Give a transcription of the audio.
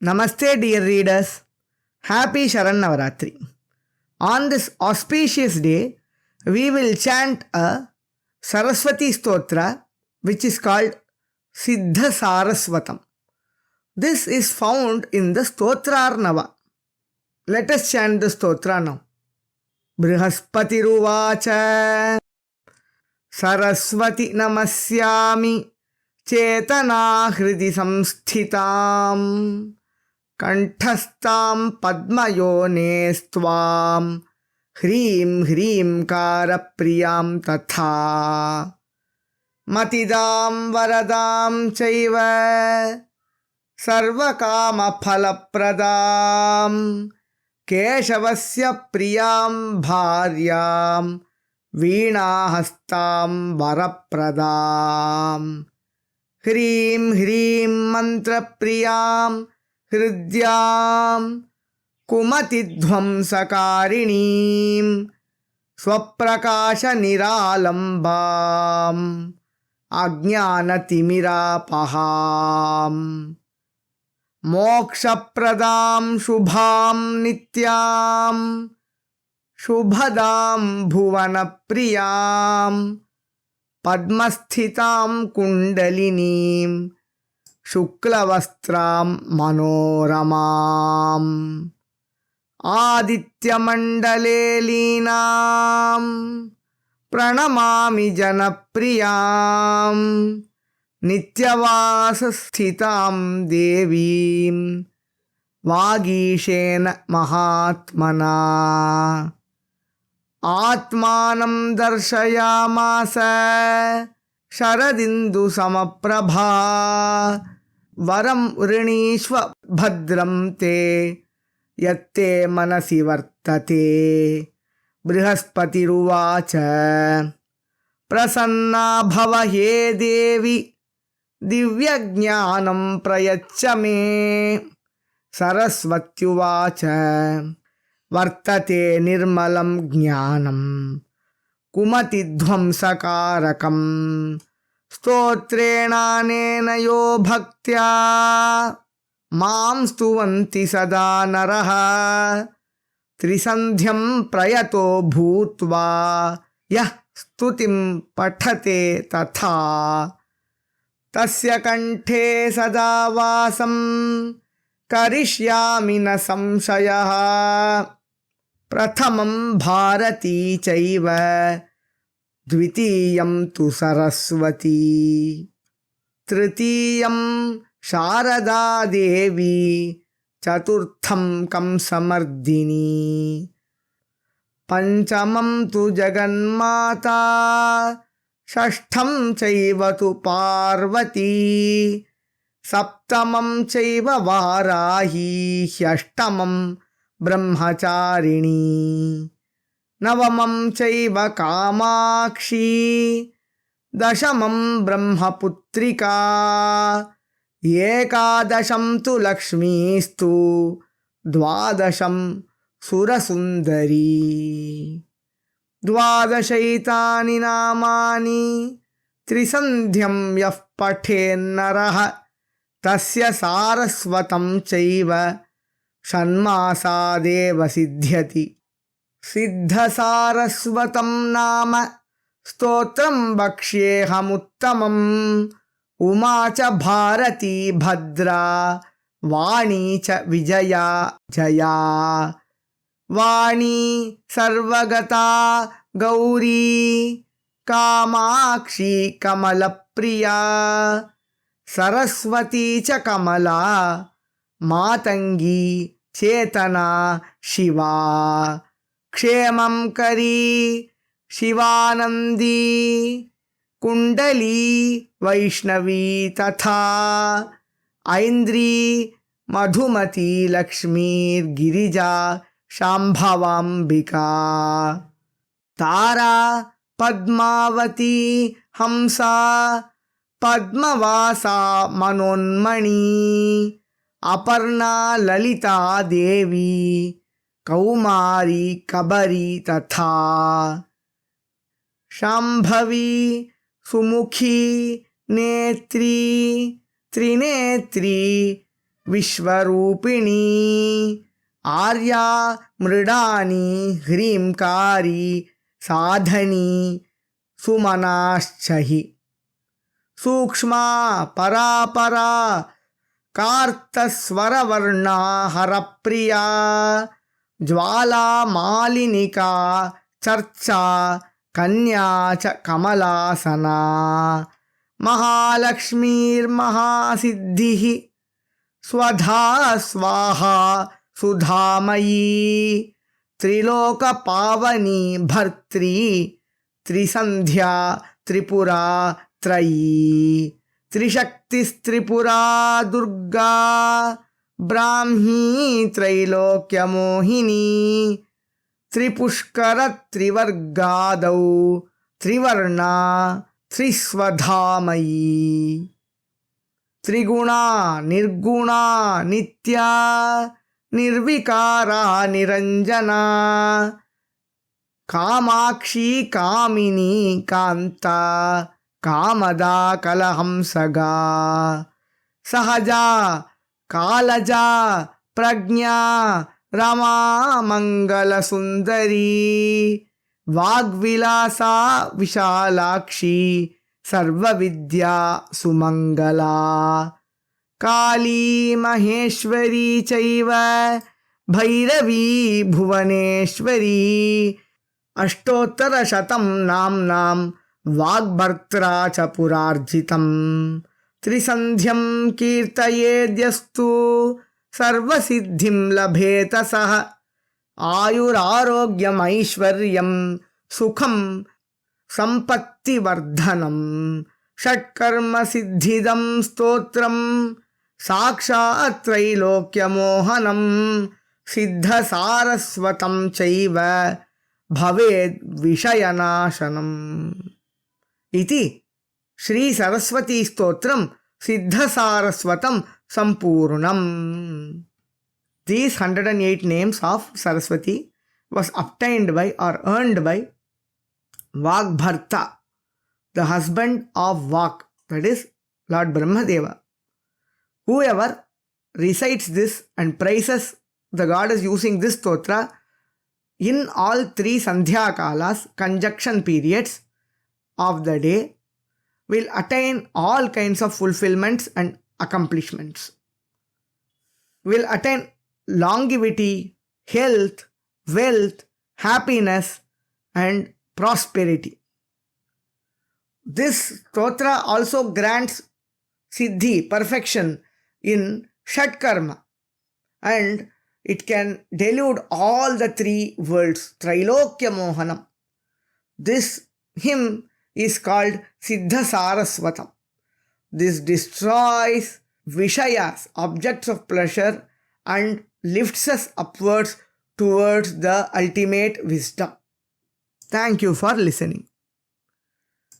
Namaste, dear readers. Happy Sharanavaratri. On this auspicious day, we will chant a Saraswati Stotra, which is called Siddha Saraswatam. This is found in the Stotrarnava. Let us chant the Stotra now. Brihaspatiruvacha Saraswati Namasyami Chetana Hridi Samsthitam Kanthastam Padmayonestvam Hrim Hrim Karapriyam Tatha Matidam Varadam Chaiva Sarvakama Phalapradam Keshavasya Priyam Bharyam Veena-hastam Varapradam Hrim Hrim Mantra Priyam Hridyam Kumatidhvamsakarinim Swaprakasha Niralambam Ajnanatimira-paham Moksha-pradam Shubham Nityam Shubhadam Bhuvana-priyam Padmasthitam Kundalinim Shuklavastram Manoramam Aditya-mandale Leenam Pranamami Janapriyam Nityavasasthitam Devim Vagishena Mahatmana Atmanam darshayamasa Sharadindu Samaprabha Varam Rinishva Bhadram te Yatte Manasi Vartate Brihaspatiruvacha Prasanna Bhava He Devi Divyajnanam Prayachcha me Saraswatyuvacha Vartate Nirmalam Jnanam Kumatidhvamsakarakam Stotrena yo bhaktya Mam stuvanti sada naraha Trisandhyam prayato bhutva Yah stutim pathate tatha Tasya kanthe sada vasam Karishyami na samshayaha Prathamam bharati chaiva Dvitiyam tu saraswati Tritiyam sharada devi Chaturtham kamsamardini Panchamam tu jaganmata Shashtham chaiva tu parvati Saptamam chaiva varahi Hyashtamam brahmacharini Navamam chaiva kamakshi Dashamam brahmaputrika Ekadasham tu lakshmistu Dvadasham surasundari Dvadashaitani namani Trisandhyam yah pathen naraha Tasya saraswatam chaiva Shanmasadeva siddhyati Siddha saraswatam nama Stotram bhakshyeham Umacha bharati bhadra Vani cha vijaya jaya Vani sarvagata gauri Kamakshi kamalapriya Saraswati cha kamala Matangi chetana shiva Kshemam kari Shivanandi Kundali Vaishnavi tatha Aindri Madhumati Lakshmi Girija Shambhavambika Tara Padmavati Hamsa Padmavasa Manonmani Aparna Lalita Devi Kaumari Kabari Tatha Shambhavi Sumukhi Netri Trinetri विश्वरूपिणी आर्या मृडानी ह्रींकारी साधनी सुमनाश्च हि सूक्ष्मा परापरा कार्तस्वरवर्णा हरप्रिया ज्वाला मालिनिका चर्चा कन्या च कमलासना महालक्ष्मीर्महासिद्धिः स्वधा स्वाहा सुधामयी त्रिलोकपावनी भर्त्री त्रिसन्ध्या त्रिपुरा त्रयी त्रिशक्तिस्त्रिपुरा दुर्गा ब्राह्मी त्रैलोक्यमोहिनी त्रिपुष्करत्रिवर्गादौ त्रिवर्णा त्रिस्वधामयी त्रिगुणा निर्गुणा नित्या निर्विकारा निरञ्जना कामाक्षी कामिनी कान्ता कामदा कलहंसगा सहजा कालजा प्रज्ञा रमा मंगलसुंदरी वाग्विलासा विशालाक्षी सर्वविद्या सुमंगला काली महेश्वरी चैव भैरवी भुवनेश्वरी अष्टोत्तरशतं नाम्नां वाग्भर्त्रा च पुरार्जितं त्रिसन्ध्यं कीर्तयेद्यस्तु सर्वसिद्धिं लभेत सः आयुरारोग्यमैश्वर्यं सुखं सम्पत्तिवर्धनं षट्कर्मसिद्धिदं स्तोत्रं साक्षात् त्रैलोक्यमोहनं सिद्धसारस्वतं चैव भवेद् विषयनाशनम् इति श्री सरस्वती स्तोत्रं सिद्धसारस्वतं संपूर्णम्. These 108 names of Saraswati was obtained by or earned by Vagbharta, the husband of Vak, that is Lord Brahmadeva. Whoever recites this and praises the goddess using this stotra in all three Sandhya Kalas, conjunction periods of the day, will attain all kinds of fulfillments and accomplishments. Will attain longevity, health, wealth, happiness and prosperity. This stotra also grants siddhi, perfection in Shat Karma, and it can delude all the three worlds, Trailokya Mohanam. This hymn is called Siddha Saraswatam. This destroys Vishayas, objects of pleasure, and lifts us upwards towards the ultimate wisdom. Thank you for listening.